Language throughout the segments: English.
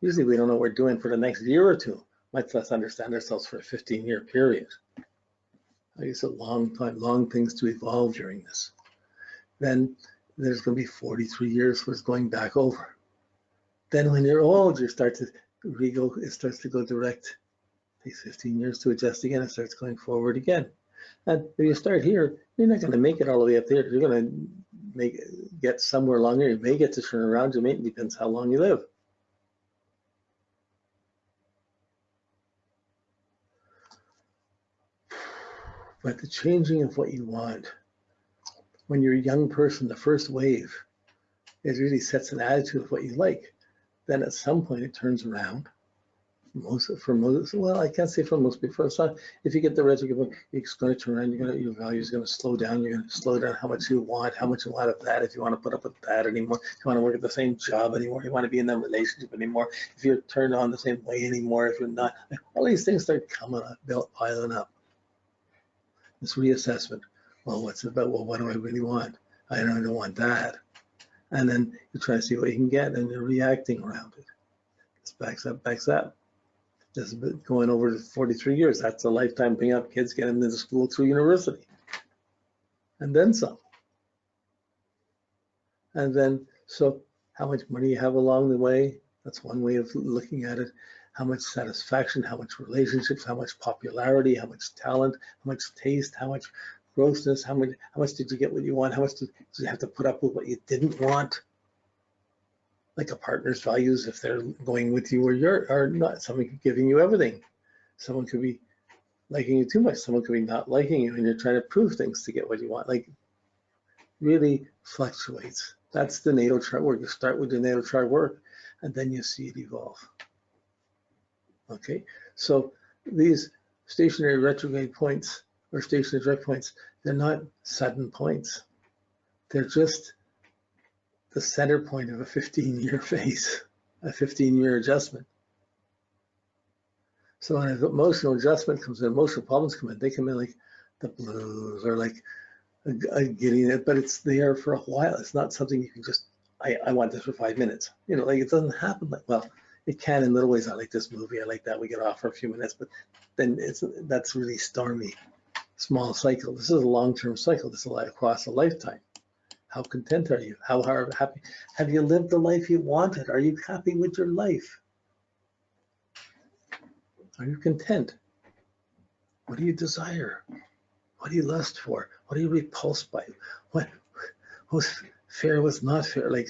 Usually we don't know what we're doing for the next year or two, much less understand ourselves for a 15-year period. It's a long time, long things to evolve during this. Then there's going to be 43 years where it's going back over. Then when you're old, you start to re-go, it starts to go direct. It takes 15 years to adjust again. It starts going forward again. And if you start here, you're not going to make it all the way up there. You're going to get somewhere along here. You may get to turn around. You may, it depends how long you live. But the changing of what you want, when you're a young person, the first wave, it really sets an attitude of what you like. Then at some point it turns around. For most, well, I can't say for most people. If you get the retrograde, it's going to turn around. Your value is going to slow down. You're going to slow down how much you want of that. If you want to put up with that anymore, if you want to work at the same job anymore, you want to be in that relationship anymore. If you're turned on the same way anymore, if you're not, all these things start coming up, piling up. This reassessment. Well, what's it about? Well, what do I really want? I don't want that. And then you try to see what you can get, and you're reacting around it. This backs up. This has been going over 43 years. That's a lifetime bringing up kids, getting them into school through university. And then some. And then, so how much money you have along the way, that's one way of looking at it. How much satisfaction, how much relationships, how much popularity, how much talent, how much taste, how much grossness, how much did you get what you want? How much did you have to put up with what you didn't want? Like a partner's values, if they're going with you or not. Someone could be giving you everything. Someone could be liking you too much. Someone could be not liking you, and you're trying to prove things to get what you want. Like, really fluctuates. That's the natal chart work. You start with the natal chart work, and then you see it evolve. Okay, so these stationary retrograde points or stationary direct points, they're not sudden points. They're just the center point of a 15-year phase, a 15-year adjustment. So when an emotional adjustment comes in, emotional problems come in, they come in like the blues or like getting it, but it's there for a while. It's not something you can just, I want this for 5 minutes. You know, like it doesn't happen like, well, it can in little ways. I like this movie, I like that, we get off for a few minutes, but then that's really stormy, small cycle. This is a long-term cycle. This is across a lifetime. How content are you? How happy? Have you lived the life you wanted? Are you happy with your life? Are you content? What do you desire? What do you lust for? What are you repulsed by? What was fair, what's not fair? Like,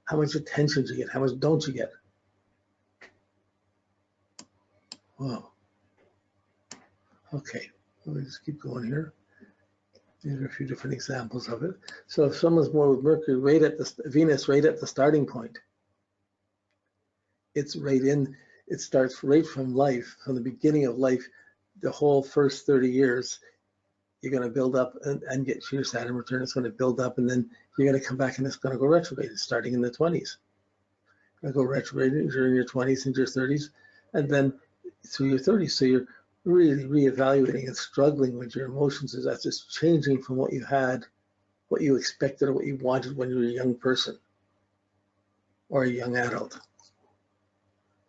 how much attention do you get? How much don't you get? Whoa. Okay, let me just keep going here. These are a few different examples of it. So if someone's more with Mercury right at the Venus right at the starting point, it's right in, it starts right from life, from the beginning of life, the whole first 30 years, you're going to build up and get your Saturn return. It's going to build up, and then you're going to come back and it's going to go retrograde. It's starting in the 20s. Going to go retrograde during your 20s and your 30s, and then through your 30s. So you're really reevaluating and struggling with your emotions as that's just changing from what you had, what you expected, or what you wanted when you were a young person or a young adult.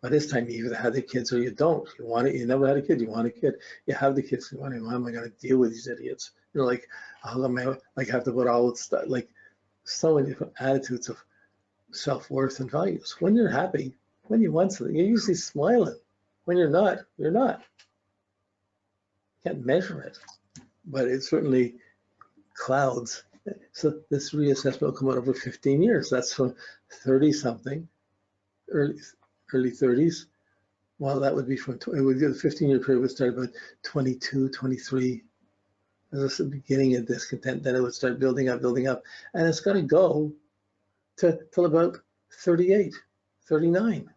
By this time, you either have the kids or you don't. You want it. You never had a kid. You want a kid. You have the kids. You want, how am I going to deal with these idiots? You're like, how am I like have to put all this stuff, like so many different attitudes of self-worth and values. When you're happy, when you want something, you're usually smiling. When you're not, you're not. Can't measure it, but it certainly clouds. So this reassessment will come out over 15 years. That's from 30-something, early 30s. Well, that would be from, it would be the 15-year period would start about 22, 23. As the beginning of discontent, then it would start building up, and it's going to go till about 38, 39.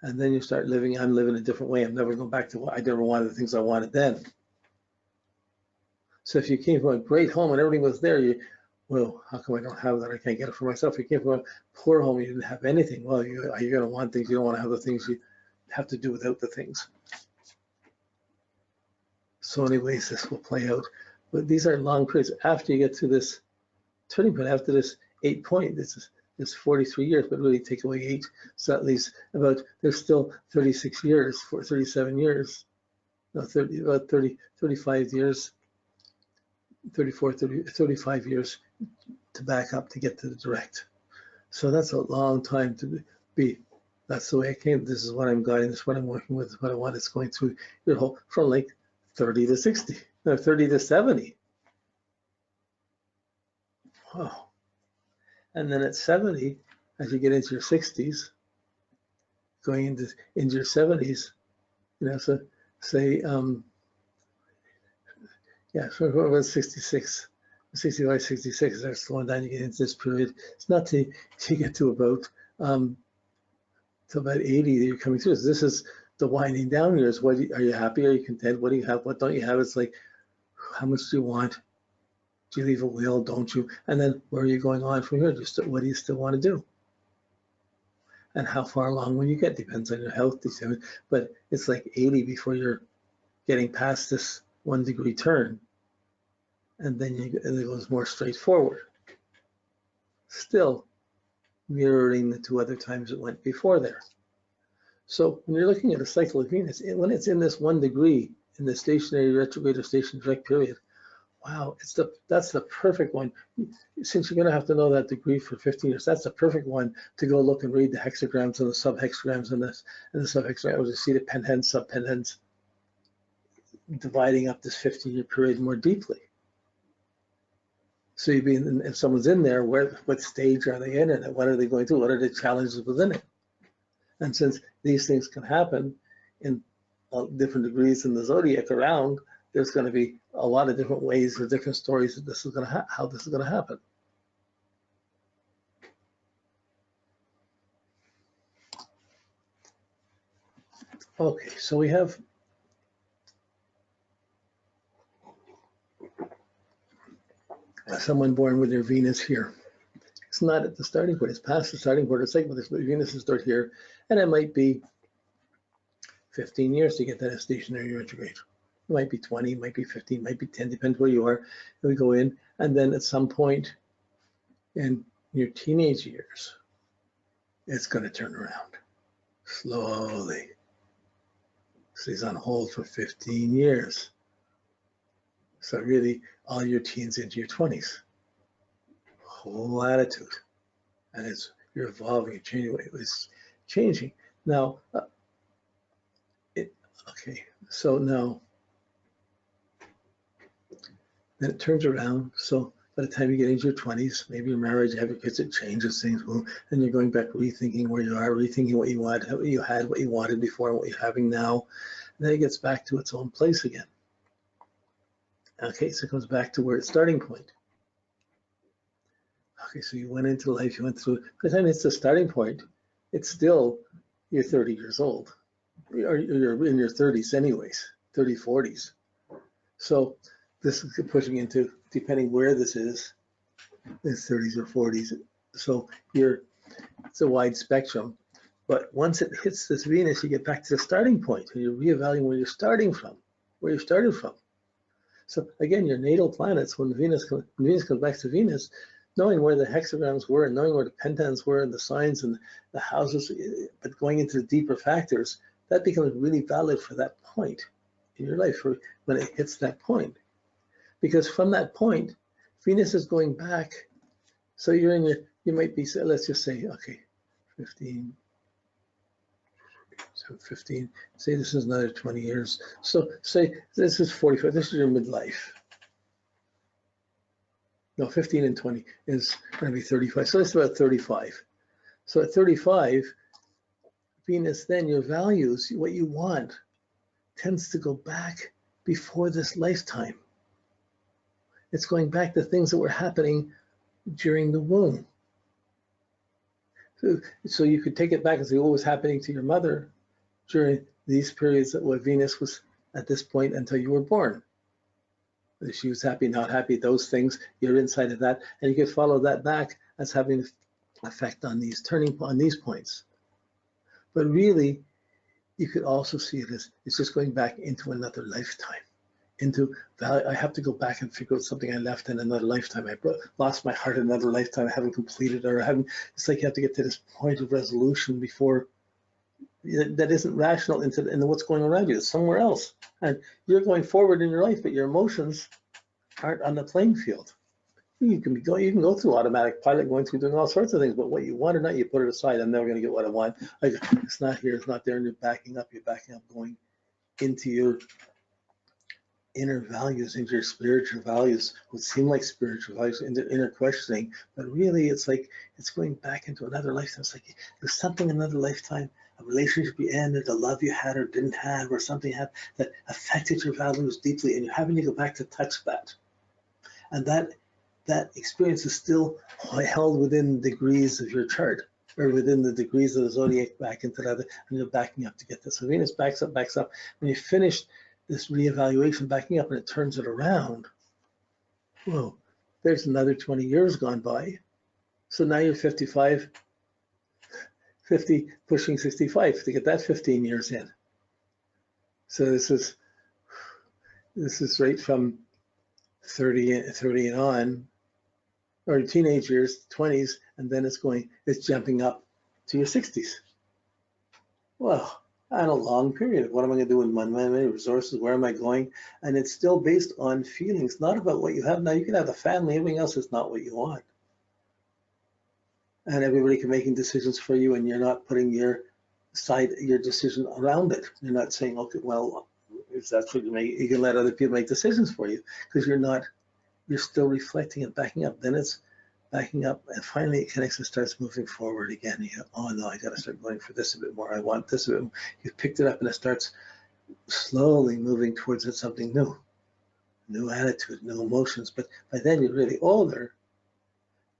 And then you start living, I'm living a different way. I'm never going back to what I never wanted, the things I wanted then. So if you came from a great home and everything was there, well, how come I don't have that? I can't get it for myself. If you came from a poor home, you didn't have anything. Well, you're going to want things. You don't want to have the things. You have to do without the things. So many ways this will play out. But these are long periods. After you get to this turning point, after this 8 point, this is is 43 years, but really take away 8, so at least there's still 36 years, 37 years, no, 35 years, 35 years to back up to get to the direct. So that's a long time to be. That's the way it came. This is what I'm guiding. This is what I'm working with. This is what I want. It's going through your whole, from like 30 to 60, or 30 to 70. Wow. And then at 70, as you get into your 60s, going into your 70s, you know, so say, yeah, so about 66, 65, 66, that's going down, you get into this period. It's not till you get to about 80 that you're coming through. So this is the winding down years. Are you happy? Are you content? What do you have? What don't you have? It's like, how much do you want? Do you leave a will? Don't you? And then where are you going on from here? What do you still want to do? And how far along when you get depends on your health. But it's like 80 before you're getting past this 1 degree turn. And then it goes more straightforward. Still mirroring the 2 other times it went before there. So when you're looking at a cycle of Venus, when it's in this 1 degree in the stationary retrograde or stationary direct period, wow, that's the perfect one. Since you're going to have to know that degree for 15 years, that's the perfect one to go look and read the hexagrams and the subhexagrams and the subhexagrams to see the pentends, subpentends, dividing up this 15-year period more deeply. So if someone's in there, what stage are they in and what are they going through? What are the challenges within it? And since these things can happen in different degrees in the zodiac around, there's going to be a lot of different ways or different stories that how this is going to happen. Okay, so we have someone born with their Venus here. It's not at the starting point, it's past the starting point. It's like with Venus is start here, and it might be 15 years to get that stationary retrograde. It might be 20, it might be 15, it might be 10, depends where you are. And we go in, and then at some point in your teenage years, it's going to turn around slowly. So he's on hold for 15 years. So really, all your teens into your 20s. Whole attitude. And you're evolving, you're changing. It's changing. Now, okay, so now, then it turns around. So by the time you get into your 20s, maybe you're married, you have your kids, it changes things. Well, then you're going back, rethinking where you are, rethinking what you want, what you had, what you wanted before, and what you're having now. And then it gets back to its own place again. Okay, so it comes back to where its starting point. Okay, so you went into life, you went through, by the time it's the starting point, it's still, you're 30 years old. Or you're in your 30s anyways, 30, 40s. So this is pushing into, depending where this is, it's 30s or 40s. So it's a wide spectrum. But once it hits this Venus, you get back to the starting point and you're reevaluating where you're starting from, So again, your natal planets, when Venus comes back to Venus, knowing where the hexagrams were and knowing where the pentends were and the signs and the houses, but going into the deeper factors, that becomes really valid for that point in your life when it hits that point. Because from that point, Venus is going back. So you might be, let's just say, okay, 15, so 15, say this is another 20 years. So say this is 45, this is your midlife. No, 15 and 20 is going to be 35. So it's about 35. So at 35, Venus, then your values, what you want, tends to go back before this lifetime. It's going back to things that were happening during the womb. So you could take it back and say, what was happening to your mother during these periods that where Venus was at this point until you were born. If she was happy, not happy, those things, you're inside of that, and you can follow that back as having an effect on these points. But really, you could also see it as it's just going back into another lifetime. into value. I have to go back and figure out something I left in another lifetime. I lost my heart in another lifetime. I haven't completed, or I haven't. It's like you have to get to this point of resolution before that isn't rational into what's going around you. It's somewhere else, and you're going forward in your life, but your emotions aren't on the playing field. You can go through automatic pilot, going through doing all sorts of things, but what you want or not, you put it aside. I'm never going to get what I want. Like, it's not here, it's not there, and you're backing up, going into your inner values, into your spiritual values, what seem like spiritual values, into inner questioning, but really it's like it's going back into another lifetime. It's like there's something in another lifetime, a relationship you ended, a love you had or didn't have, or something happened that affected your values deeply, and you're having to go back to touch that. And that experience is still held within degrees of your chart, or within the degrees of the zodiac, back into that, and you're backing up to get this. So Venus backs up. When you finish this reevaluation, backing up, and it turns it around, whoa, there's another 20 years gone by. So now you're 55, 50, pushing 65 to get that 15 years in. So this is right from 30 and on, or teenage years, 20s, and then it's jumping up to your 60s. Well, and a long period. What am I going to do with my money, resources? Where am I going? And it's still based on feelings, not about what you have. Now you can have a family, everything else is not what you want. And everybody can making decisions for you, and you're not putting your decision around it. You're not saying, okay, well, if that's what you can let other people make decisions for you, because you're still reflecting and backing up. Then it's backing up, and finally it connects and starts moving forward again. You go, oh no, I got to start going for this a bit more. I want this a bit more. You've picked it up, and it starts slowly moving towards something new attitude, new emotions. But by then you're really older,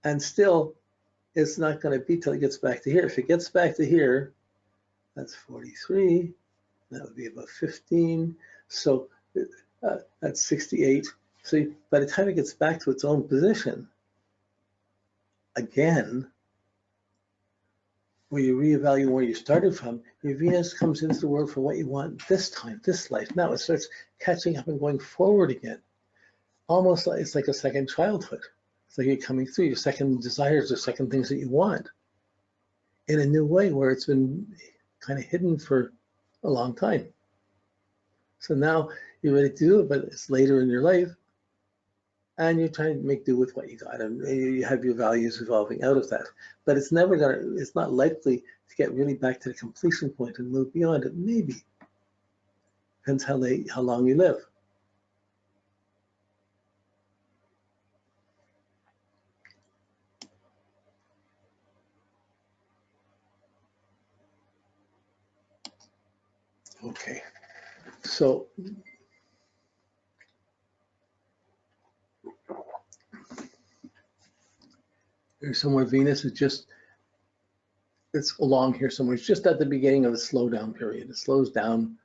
and still it's not going to be till it gets back to here. If it gets back to here, that's 43. That would be about 15. So that's 68. So by the time it gets back to its own position, again, where you reevaluate where you started from, your Venus comes into the world for what you want this time, this life. Now it starts catching up and going forward again. Almost like it's like a second childhood. It's like you're coming through your second desires or second things that you want in a new way where it's been kind of hidden for a long time. So now you're ready to do it, but it's later in your life, and you're trying to make do with what you got, and you have your values evolving out of that. But it's not likely to get really back to the completion point and move beyond it. Maybe. Depends how long you live. Okay, so there's somewhere Venus is it's along here somewhere. It's just at the beginning of a slowdown period. It slows down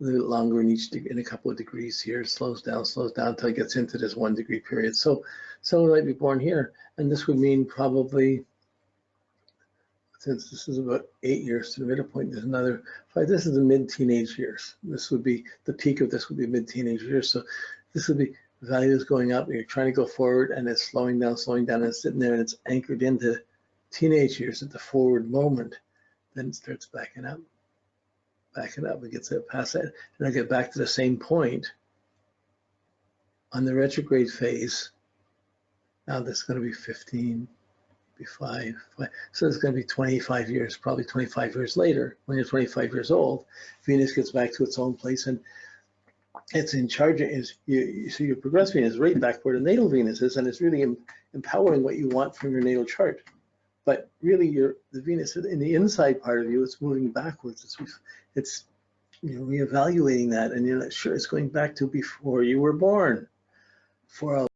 a little bit longer in a couple of degrees here. It slows down until it gets into this 1 degree period. So someone might be born here, and this would mean probably, since this is about 8 years to the middle point, there's another 5. This is the mid-teenage years. This would be the peak of this would be mid-teenage years. So this would be values going up, and you're trying to go forward, and it's slowing down, and it's sitting there, and it's anchored into teenage years at the forward moment. Then it starts backing up. It gets past that, and I get back to the same point on the retrograde phase. Now this is going to be 15. Be 5. So it's going to be 25 years, probably 25 years later, when you're 25 years old, Venus gets back to its own place, and it's in charge of so your progressive Venus is right back where the natal Venus is, and it's really empowering what you want from your natal chart. But really, the Venus in the inside part of you, it's moving backwards. It's reevaluating that, and you're not sure it's going back to before you were born for a